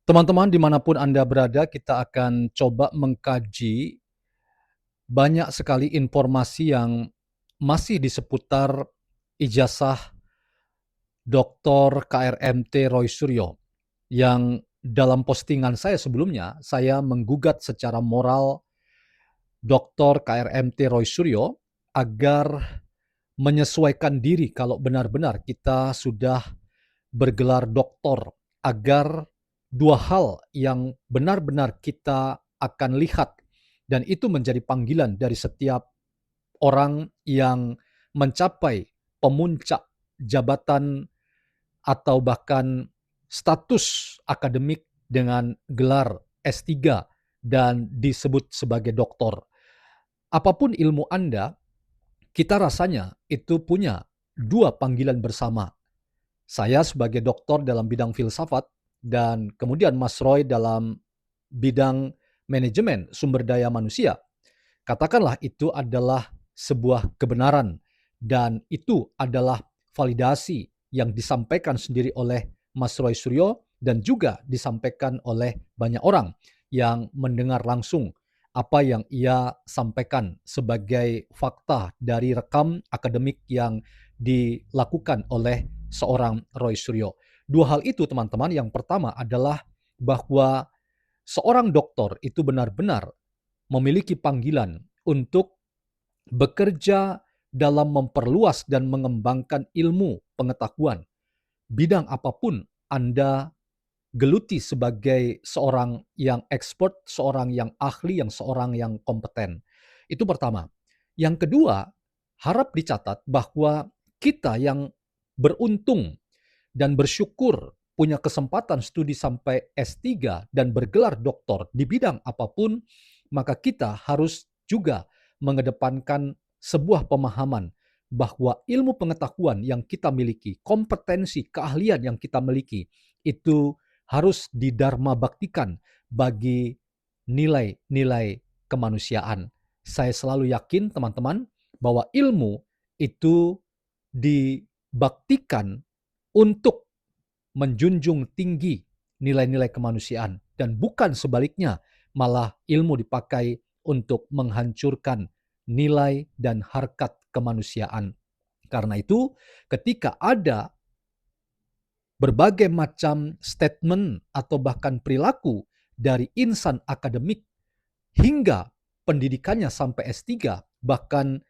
Teman-teman dimanapun Anda berada, kita akan coba mengkaji banyak sekali informasi yang masih di seputar ijazah Dr. KRMT Roy Suryo, yang dalam postingan saya sebelumnya, saya menggugat secara moral Dr. KRMT Roy Suryo agar menyesuaikan diri kalau benar-benar kita sudah bergelar doktor, agar dua hal yang benar-benar kita akan lihat dan itu menjadi panggilan dari setiap orang yang mencapai pemuncak jabatan atau bahkan status akademik dengan gelar S3 dan disebut sebagai doktor. Apapun ilmu Anda, kita rasanya itu punya dua panggilan bersama. Saya sebagai doktor dalam bidang filsafat dan kemudian Mas Roy dalam bidang manajemen sumber daya manusia. Katakanlah itu adalah sebuah kebenaran dan itu adalah validasi yang disampaikan sendiri oleh Mas Roy Suryo dan juga disampaikan oleh banyak orang yang mendengar langsung apa yang ia sampaikan sebagai fakta dari rekam akademik yang dilakukan oleh seorang Roy Suryo. Dua hal itu teman-teman, yang pertama adalah bahwa seorang doktor itu benar-benar memiliki panggilan untuk bekerja dalam memperluas dan mengembangkan ilmu pengetahuan. Bidang apapun Anda geluti sebagai seorang yang expert, seorang yang ahli, seorang yang kompeten. Itu pertama. Yang kedua, harap dicatat bahwa kita yang beruntung dan bersyukur punya kesempatan studi sampai S3 dan bergelar doktor di bidang apapun, maka kita harus juga mengedepankan sebuah pemahaman bahwa ilmu pengetahuan yang kita miliki, kompetensi, keahlian yang kita miliki, itu harus didharma baktikan bagi nilai-nilai kemanusiaan. Saya selalu yakin teman-teman bahwa ilmu itu dibaktikan untuk menjunjung tinggi nilai-nilai kemanusiaan dan bukan sebaliknya, malah ilmu dipakai untuk menghancurkan nilai dan harkat kemanusiaan. Karena itu, ketika ada berbagai macam statement atau bahkan perilaku dari insan akademik hingga pendidikannya sampai S3, bahkan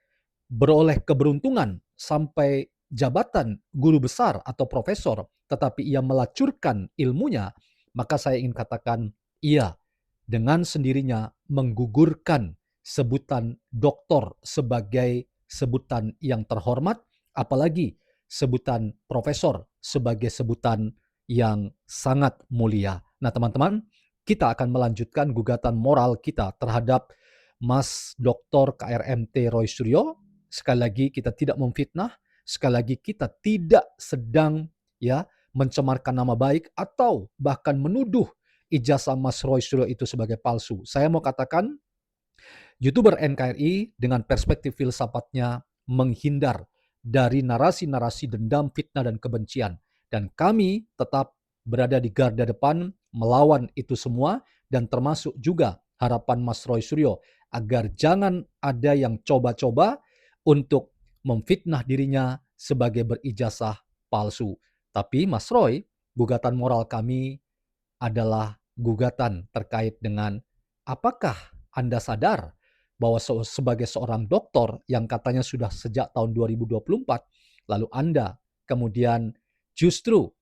beroleh keberuntungan sampai jabatan guru besar atau profesor, tetapi ia melacurkan ilmunya, maka saya ingin katakan, ia dengan sendirinya menggugurkan sebutan doktor sebagai sebutan yang terhormat, apalagi sebutan profesor sebagai sebutan yang sangat mulia. Nah, teman-teman, kita akan melanjutkan gugatan moral kita terhadap Mas Dr. KRMT Roy Suryo. Sekali lagi kita tidak memfitnah, sekali lagi kita tidak sedang mencemarkan nama baik atau bahkan menuduh ijazah Mas Roy Suryo itu sebagai palsu. Saya mau katakan, YouTuber NKRI dengan perspektif filsafatnya menghindar dari narasi-narasi dendam, fitnah, dan kebencian. Dan kami tetap berada di garda depan melawan itu semua, dan termasuk juga harapan Mas Roy Suryo agar jangan ada yang coba-coba untuk memfitnah dirinya sebagai berijazah palsu. Tapi Mas Roy, gugatan moral kami adalah gugatan terkait dengan apakah Anda sadar bahwa sebagai seorang doktor yang katanya sudah sejak tahun 2024, lalu Anda kemudian justru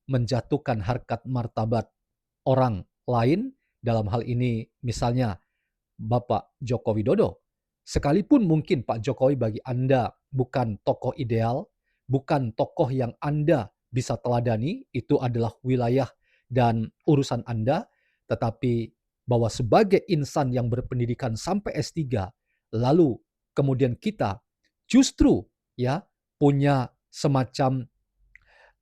menjatuhkan harkat martabat orang lain, dalam hal ini misalnya Bapak Joko Widodo. Sekalipun mungkin Pak Jokowi bagi Anda bukan tokoh ideal, bukan tokoh yang Anda bisa teladani, itu adalah wilayah dan urusan Anda, tetapi bahwa sebagai insan yang berpendidikan sampai S3, lalu kemudian kita justru punya semacam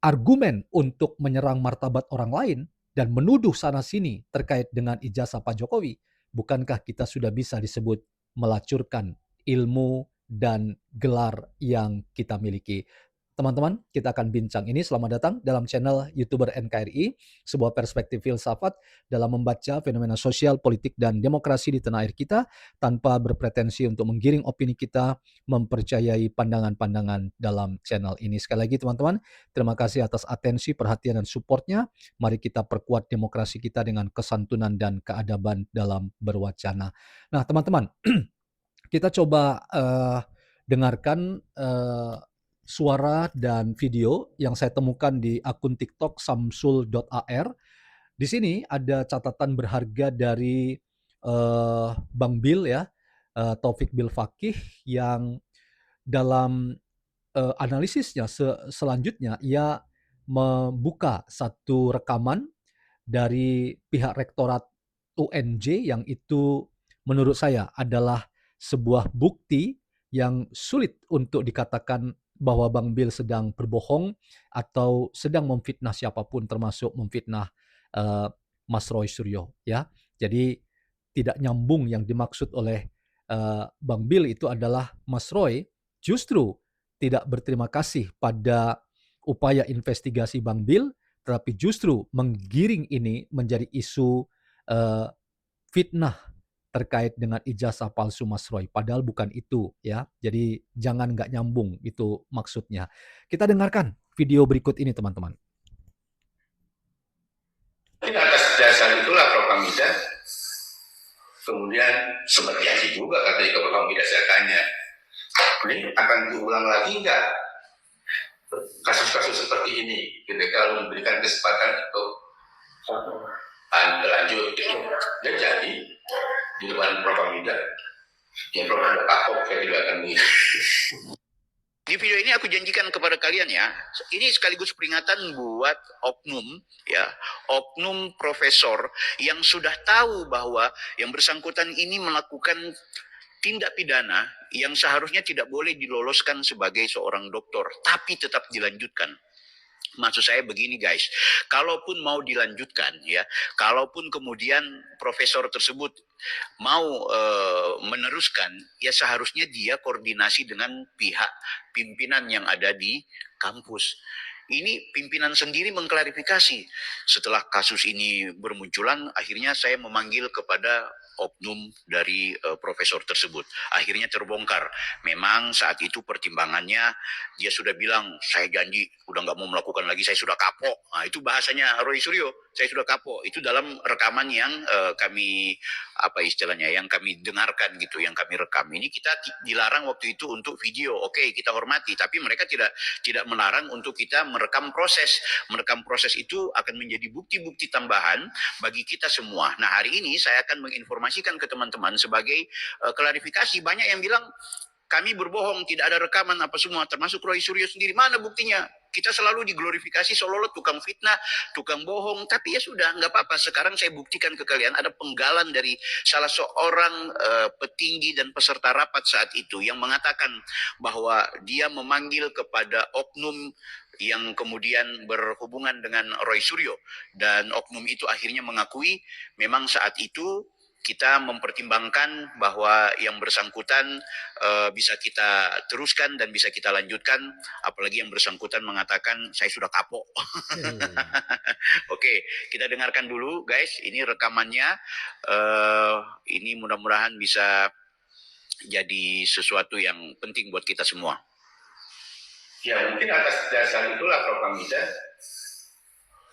argumen untuk menyerang martabat orang lain dan menuduh sana-sini terkait dengan ijazah Pak Jokowi, bukankah kita sudah bisa disebut melacurkan ilmu dan gelar yang kita miliki? Teman-teman, kita akan bincang ini. Selamat datang dalam channel YouTuber NKRI, sebuah perspektif filsafat dalam membaca fenomena sosial, politik, dan demokrasi di tanah air kita tanpa berpretensi untuk menggiring opini kita, mempercayai pandangan-pandangan dalam channel ini. Sekali lagi teman-teman, terima kasih atas atensi, perhatian, dan supportnya. Mari kita perkuat demokrasi kita dengan kesantunan dan keadaban dalam berwacana. Nah teman-teman, kita coba dengarkan suara dan video yang saya temukan di akun TikTok samsul.ar. Di sini ada catatan berharga dari Bang Bil ya, Taufik Bil Fakih, yang dalam analisisnya selanjutnya ia membuka satu rekaman dari pihak rektorat UNJ yang itu menurut saya adalah sebuah bukti yang sulit untuk dikatakan bahwa Bang Bil sedang berbohong atau sedang memfitnah siapapun, termasuk memfitnah uh, Mas Roy Suryo ya. Jadi tidak nyambung yang dimaksud oleh Bang Bil itu adalah Mas Roy justru tidak berterima kasih pada upaya investigasi Bang Bil, tetapi justru menggiring ini menjadi isu uh, fitnah terkait dengan ijazah palsu Mas Roy. Padahal bukan itu ya. Jadi jangan nggak nyambung itu maksudnya. Kita dengarkan video berikut ini teman-teman. Atas dasar itulah Prof. Hamida kemudian sempat janji juga katanya ke Prof. Hamida, saya tanya, ini akan diulang lagi nggak kasus-kasus seperti ini ketika memberikan kesempatan untuk lanjut dan jadi di depan Prof. Hamida ya Prof. Hamida kapok saya tidak akan Di video ini aku janjikan kepada kalian ya, ini sekaligus peringatan buat oknum ya, oknum profesor yang sudah tahu bahwa yang bersangkutan ini melakukan tindak pidana yang seharusnya tidak boleh diloloskan sebagai seorang doktor, tapi tetap dilanjutkan. Maksud saya begini guys, kalaupun mau dilanjutkan ya, kalaupun kemudian profesor tersebut mau meneruskan, ya seharusnya dia koordinasi dengan pihak pimpinan yang ada di kampus. Ini pimpinan sendiri mengklarifikasi. Setelah kasus ini bermunculan, akhirnya saya memanggil kepada oknum dari profesor tersebut. Akhirnya terbongkar. Memang saat itu pertimbangannya dia sudah bilang, saya janji udah nggak mau melakukan lagi, saya sudah kapok. Nah, itu bahasanya Roy Suryo, saya sudah kapok. Itu dalam rekaman yang kami apa istilahnya, yang kami dengarkan gitu, yang kami rekam. Ini kita dilarang waktu itu untuk video. Oke, kita hormati, tapi mereka tidak melarang untuk kita merekam proses. Merekam proses itu akan menjadi bukti-bukti tambahan bagi kita semua. Nah, hari ini saya akan menginformasikan ke teman-teman sebagai klarifikasi. Banyak yang bilang kami berbohong, tidak ada rekaman apa semua, termasuk Roy Suryo sendiri. Mana buktinya? Kita selalu diglorifikasi seolah-olah tukang fitnah, tukang bohong. Tapi ya sudah, nggak apa-apa. Sekarang saya buktikan ke kalian ada penggalan dari salah seorang petinggi dan peserta rapat saat itu yang mengatakan bahwa dia memanggil kepada oknum yang kemudian berhubungan dengan Roy Suryo. Dan oknum itu akhirnya mengakui memang saat itu kita mempertimbangkan bahwa yang bersangkutan bisa kita teruskan dan bisa kita lanjutkan, apalagi yang bersangkutan mengatakan saya sudah kapok. Oke, kita dengarkan dulu guys, ini rekamannya, ini mudah-mudahan bisa jadi sesuatu yang penting buat kita semua. Ya mungkin atas dasar itulah Prof. Hamida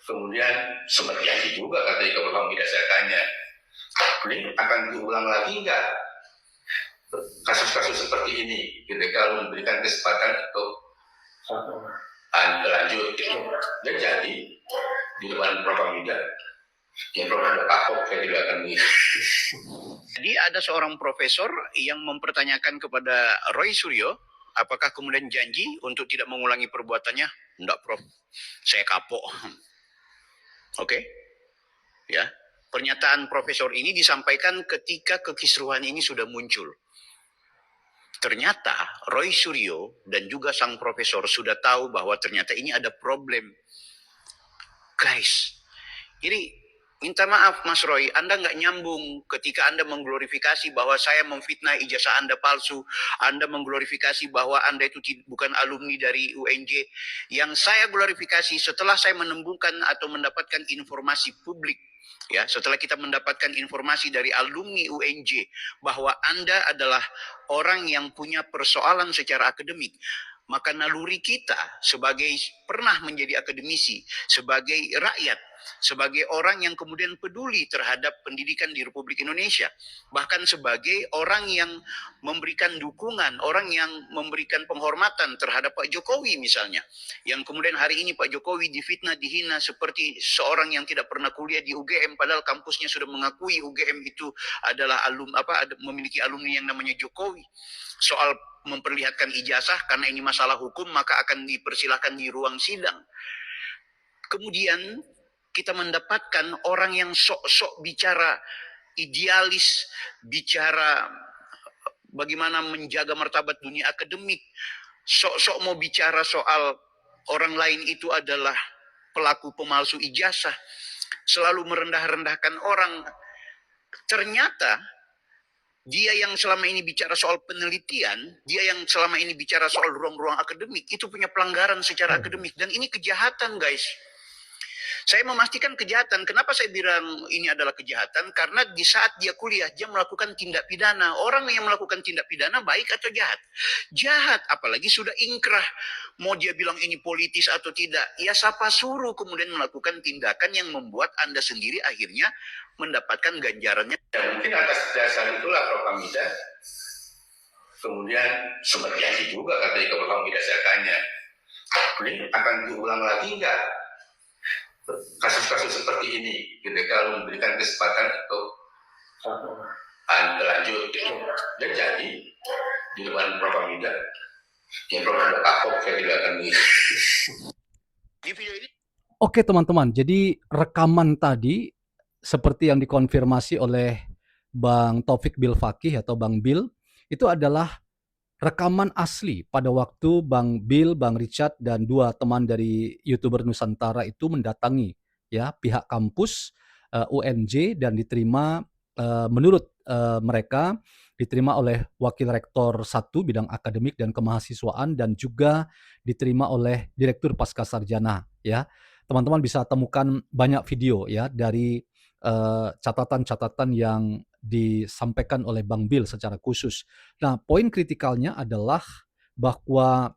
kemudian sempat janji juga katanya ke Prof. Hamida, saya tanya, ini akan diulang lagi nggak kasus-kasus seperti ini ketika memberikan kesempatan untuk lanjut dan jadi di depan Prof. Hamida ya Prof. Hamida kapok saya tidak akan Jadi ada seorang profesor yang mempertanyakan kepada Roy Suryo, apakah kemudian janji untuk tidak mengulangi perbuatannya? Enggak Prof, saya kapok. Oke, ya. Pernyataan profesor ini disampaikan ketika kekisruhan ini sudah muncul. Ternyata Roy Suryo dan juga sang profesor sudah tahu bahwa ternyata ini ada problem. Guys, ini minta maaf Mas Roy, Anda nggak nyambung ketika Anda mengglorifikasi bahwa saya memfitnah ijazah Anda palsu, Anda mengglorifikasi bahwa Anda itu bukan alumni dari UNJ. Yang saya glorifikasi setelah saya menemukan atau mendapatkan informasi publik, ya, setelah kita mendapatkan informasi dari alumni UNJ bahwa Anda adalah orang yang punya persoalan secara akademik, maka naluri kita sebagai pernah menjadi akademisi, sebagai rakyat, sebagai orang yang kemudian peduli terhadap pendidikan di Republik Indonesia, bahkan sebagai orang yang memberikan dukungan, orang yang memberikan penghormatan terhadap Pak Jokowi misalnya, yang kemudian hari ini Pak Jokowi difitnah, dihina seperti seorang yang tidak pernah kuliah di UGM, padahal kampusnya sudah mengakui UGM itu adalah memiliki alumni yang namanya Jokowi. Soal memperlihatkan ijazah karena ini masalah hukum maka akan dipersilahkan di ruang sidang. Kemudian kita mendapatkan orang yang sok-sok bicara idealis, bicara bagaimana menjaga martabat dunia akademik, sok-sok mau bicara soal orang lain itu adalah pelaku pemalsu ijazah, selalu merendah-rendahkan orang. Ternyata dia yang selama ini bicara soal penelitian, dia yang selama ini bicara soal ruang-ruang akademik, itu punya pelanggaran secara akademik. Dan ini kejahatan, guys. Saya memastikan kejahatan. Kenapa saya bilang ini adalah kejahatan? Karena di saat dia kuliah, dia melakukan tindak pidana. Orang yang melakukan tindak pidana baik atau jahat? Jahat, apalagi sudah ingkrah. Mau dia bilang ini politis atau tidak, ya siapa suruh kemudian melakukan tindakan yang membuat Anda sendiri akhirnya mendapatkan ganjarannya. Dan mungkin atas dasar itulah Prof. Hamida kemudian sempat janji juga ketika Prof. Hamida saya tanya, ini akan diulang lagi enggak kasus-kasus seperti ini ketika memberikan kesempatan untuk lanjut. Dan jadi di depan Prof. Hamida yang Prof. Ahok saya tidak akan di video ini. Oke teman-teman, jadi rekaman tadi seperti yang dikonfirmasi oleh Bang Taufik Bilfakih atau Bang Bil, itu adalah rekaman asli pada waktu Bang Bil, Bang Richard, dan dua teman dari YouTuber Nusantara itu mendatangi ya pihak kampus UNJ dan diterima menurut mereka diterima oleh Wakil Rektor 1 bidang akademik dan kemahasiswaan dan juga diterima oleh Direktur Pascasarjana ya. Teman-teman bisa temukan banyak video ya dari catatan-catatan yang disampaikan oleh Bang Bil secara khusus. Nah, poin kritikalnya adalah bahwa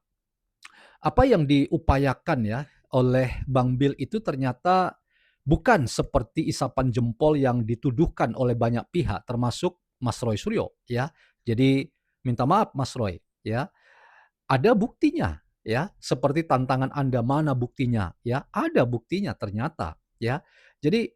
apa yang diupayakan ya oleh Bang Bil itu ternyata bukan seperti isapan jempol yang dituduhkan oleh banyak pihak termasuk Mas Roy Suryo ya. Jadi minta maaf Mas Roy ya. Ada buktinya ya, seperti tantangan Anda mana buktinya ya? Ada buktinya ternyata ya. Jadi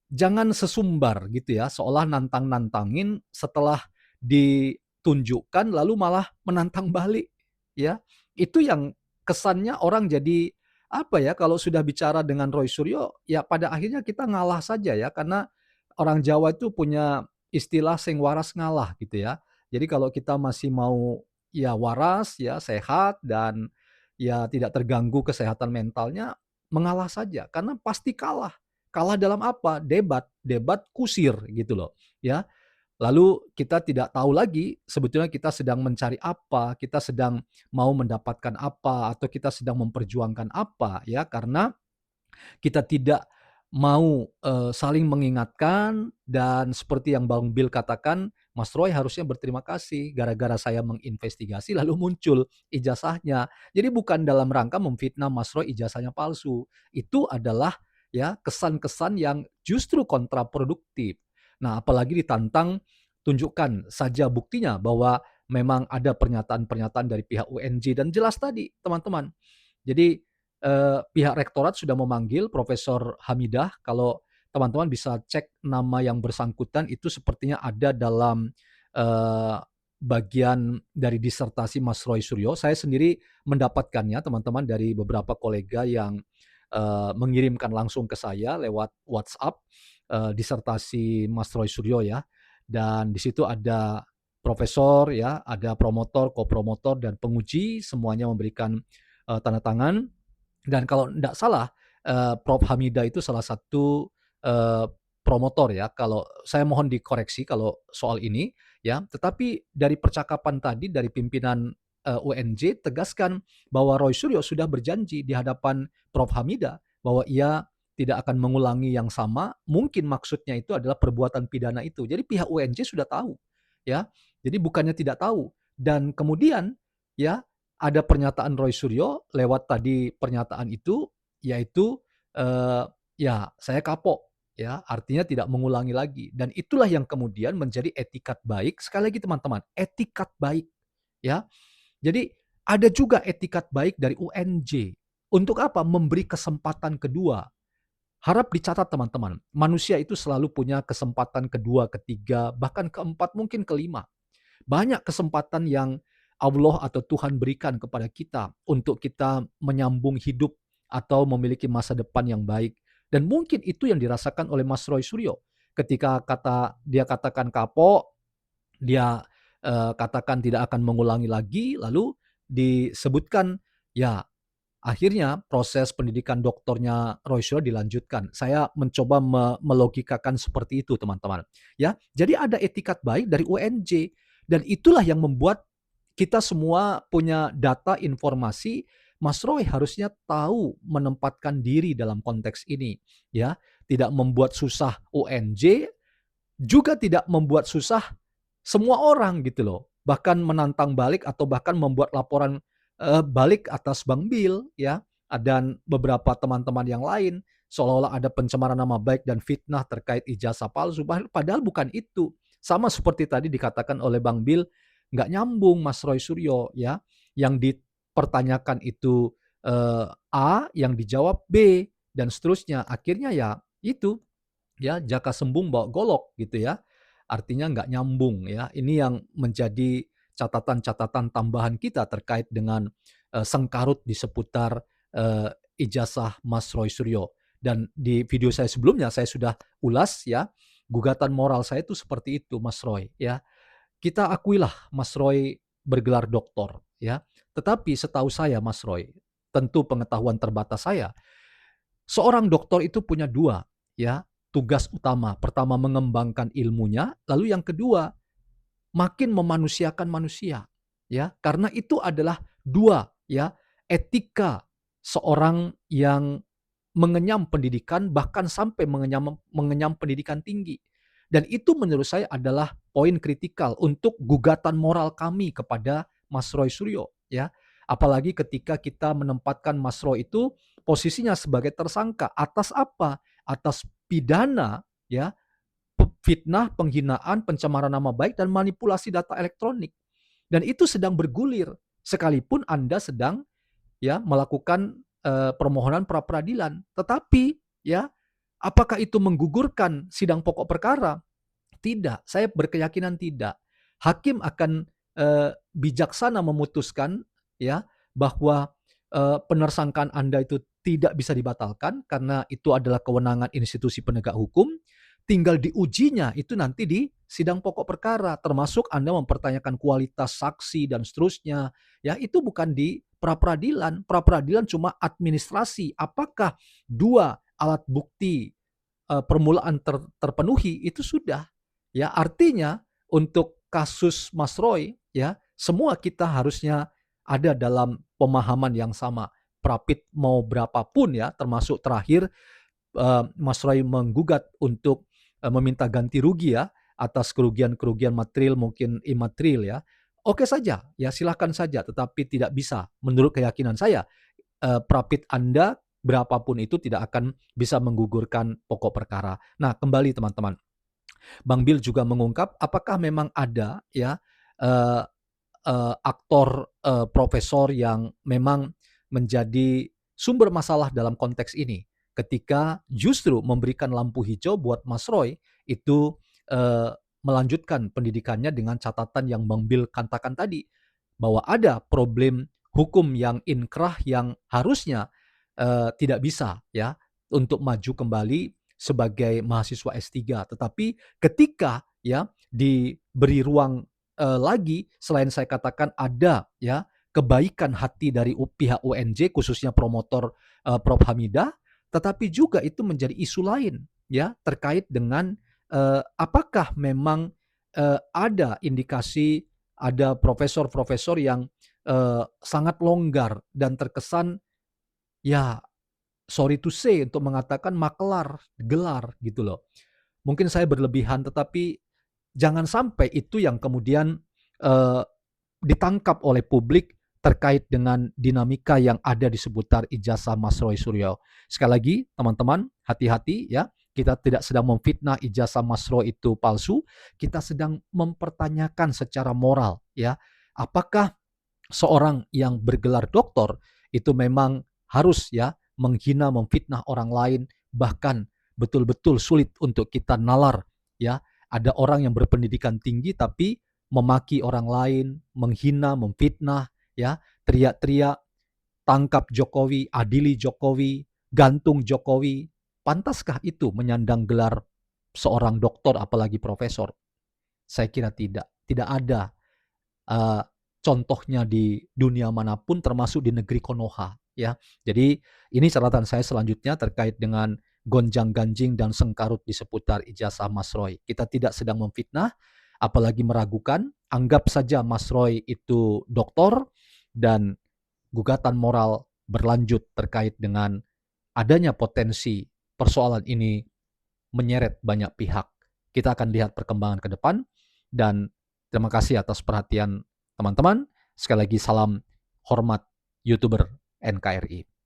jangan sesumbar gitu ya, seolah nantang-nantangin setelah ditunjukkan lalu malah menantang balik ya. Itu yang kesannya orang jadi apa ya, kalau sudah bicara dengan Roy Suryo ya pada akhirnya kita ngalah saja ya, karena orang Jawa itu punya istilah sing waras ngalah gitu ya. Jadi kalau kita masih mau ya waras ya, sehat dan ya tidak terganggu kesehatan mentalnya, mengalah saja karena pasti kalah. Kalah dalam apa? Debat, debat kusir gitu loh, ya. Lalu kita tidak tahu lagi sebetulnya kita sedang mencari apa, kita sedang mau mendapatkan apa, atau kita sedang memperjuangkan apa ya, karena kita tidak mau saling mengingatkan dan seperti yang Bang Bil katakan, Mas Roy harusnya berterima kasih gara-gara saya menginvestigasi lalu muncul ijazahnya. Jadi bukan dalam rangka memfitnah Mas Roy ijazahnya palsu. Itu adalah ya kesan-kesan yang justru kontraproduktif. Nah, apalagi ditantang tunjukkan saja buktinya bahwa memang ada pernyataan-pernyataan dari pihak UNJ dan jelas tadi teman-teman. Jadi pihak rektorat sudah memanggil Profesor Hamidah. Kalau teman-teman bisa cek nama yang bersangkutan itu sepertinya ada dalam bagian dari disertasi Mas Roy Suryo. Saya sendiri mendapatkannya teman-teman dari beberapa kolega yang mengirimkan langsung ke saya lewat WhatsApp disertasi Mas Roy Suryo ya. Dan di situ ada profesor ya, ada promotor, kopromotor dan penguji semuanya memberikan tanda tangan. Dan kalau tidak salah, Prof. Hamidah itu salah satu promotor ya, kalau saya mohon dikoreksi kalau soal ini ya, tetapi dari percakapan tadi dari pimpinan, UNJ tegaskan bahwa Roy Suryo sudah berjanji di hadapan Prof. Hamidah bahwa ia tidak akan mengulangi yang sama, mungkin maksudnya itu adalah perbuatan pidana itu. Jadi pihak UNJ sudah tahu, ya. Jadi bukannya tidak tahu. Dan kemudian, ya, ada pernyataan Roy Suryo lewat tadi pernyataan itu, yaitu, eee, ya saya kapok, ya, artinya tidak mengulangi lagi. Dan itulah yang kemudian menjadi etikat baik, sekali lagi teman-teman, etikat baik, ya. Jadi ada juga etikat baik dari UNJ. Untuk apa? Memberi kesempatan kedua. Harap dicatat teman-teman, manusia itu selalu punya kesempatan kedua, ketiga, bahkan keempat, mungkin kelima. Banyak kesempatan yang Allah atau Tuhan berikan kepada kita untuk kita menyambung hidup atau memiliki masa depan yang baik. Dan mungkin itu yang dirasakan oleh Mas Roy Suryo. Ketika dia katakan kapok, dia katakan tidak akan mengulangi lagi, lalu disebutkan ya akhirnya proses pendidikan doktornya Roy Suryo dilanjutkan. Saya mencoba melogikakan seperti itu teman-teman. Ya, jadi ada etikat baik dari UNJ dan itulah yang membuat kita semua punya data informasi. Mas Roy harusnya tahu menempatkan diri dalam konteks ini, ya, tidak membuat susah UNJ, juga tidak membuat susah semua orang gitu loh. Bahkan menantang balik atau bahkan membuat laporan balik atas Bang Bill ya, dan beberapa teman-teman yang lain seolah-olah ada pencemaran nama baik dan fitnah terkait ijazah palsu. Padahal bukan itu. Sama seperti tadi dikatakan oleh Bang Bill, nggak nyambung Mas Roy Suryo ya. Yang dipertanyakan itu A, yang dijawab B dan seterusnya. Akhirnya ya itu ya jaka sembung bawa golok gitu ya. Artinya nggak nyambung ya. Ini yang menjadi catatan-catatan tambahan kita terkait dengan sengkarut di seputar ijazah Mas Roy Suryo. Dan di video saya sebelumnya saya sudah ulas ya, gugatan moral saya itu seperti itu Mas Roy ya. Kita akuilah Mas Roy bergelar doktor ya. Tetapi setahu saya Mas Roy, tentu pengetahuan terbatas saya, seorang doktor itu punya dua ya tugas utama. Pertama mengembangkan ilmunya, lalu yang kedua makin memanusiakan manusia ya. Karena itu adalah dua ya etika seorang yang mengenyam pendidikan bahkan sampai mengenyam pendidikan tinggi. Dan itu menurut saya adalah poin kritikal untuk gugatan moral kami kepada Mas Roy Suryo ya. Apalagi ketika kita menempatkan Mas Roy itu posisinya sebagai tersangka atas apa? Atas pidana ya, fitnah, penghinaan, pencemaran nama baik dan manipulasi data elektronik. Dan itu sedang bergulir sekalipun Anda sedang ya melakukan permohonan pra peradilan. Tetapi ya, apakah itu menggugurkan sidang pokok perkara? Tidak, saya berkeyakinan tidak. Hakim akan bijaksana memutuskan ya bahwa penersangkaan Anda itu tidak bisa dibatalkan karena itu adalah kewenangan institusi penegak hukum. Tinggal diujinya itu nanti di sidang pokok perkara, termasuk Anda mempertanyakan kualitas saksi dan seterusnya. Ya, itu bukan di pra peradilan. Pra peradilan cuma administrasi. Apakah dua alat bukti permulaan terpenuhi itu sudah. Ya, artinya untuk kasus Mas Roy ya, semua kita harusnya ada dalam pemahaman yang sama. Prapit mau berapapun ya, termasuk terakhir Mas Roy menggugat untuk meminta ganti rugi ya atas kerugian-kerugian material mungkin imaterial ya. Oke saja, ya silakan saja, tetapi tidak bisa menurut keyakinan saya prapit Anda berapapun itu tidak akan bisa menggugurkan pokok perkara. Nah, kembali teman-teman. Bang Bill juga mengungkap apakah memang ada ya uh, aktor profesor yang memang menjadi sumber masalah dalam konteks ini ketika justru memberikan lampu hijau buat Mas Roy itu uh, melanjutkan pendidikannya dengan catatan yang Bang Bill katakan tadi bahwa ada problem hukum yang inkrah yang harusnya tidak bisa ya untuk maju kembali sebagai mahasiswa S3. Tetapi ketika ya diberi ruang lagi, selain saya katakan ada ya kebaikan hati dari pihak UNJ khususnya promotor Prof Hamidah, tetapi juga itu menjadi isu lain ya terkait dengan apakah memang ada indikasi ada profesor-profesor yang sangat longgar dan terkesan ya sorry to say untuk mengatakan makelar gelar gitu loh. Mungkin saya berlebihan tetapi jangan sampai itu yang kemudian eee, ditangkap oleh publik terkait dengan dinamika yang ada di seputar ijazah Mas Roy Suryo. Sekali lagi teman-teman, hati-hati ya, kita tidak sedang memfitnah ijazah Mas Roy itu palsu, kita sedang mempertanyakan secara moral ya, apakah seorang yang bergelar doktor itu memang harus ya menghina, memfitnah orang lain, bahkan betul-betul sulit untuk kita nalar ya. Ada orang yang berpendidikan tinggi tapi memaki orang lain, menghina, memfitnah ya, teriak-teriak, tangkap Jokowi, adili Jokowi, gantung Jokowi. Pantaskah itu menyandang gelar seorang doktor apalagi profesor? Saya kira tidak. Tidak ada uh, contohnya di dunia manapun termasuk di negeri Konoha ya. Jadi ini catatan saya selanjutnya terkait dengan gonjang-ganjing dan sengkarut di seputar ijazah Mas Roy. Kita tidak sedang memfitnah apalagi meragukan, anggap saja Mas Roy itu doktor dan gugatan moral berlanjut terkait dengan adanya potensi persoalan ini menyeret banyak pihak. Kita akan lihat perkembangan ke depan dan terima kasih atas perhatian teman-teman. Sekali lagi salam hormat YouTuber NKRI.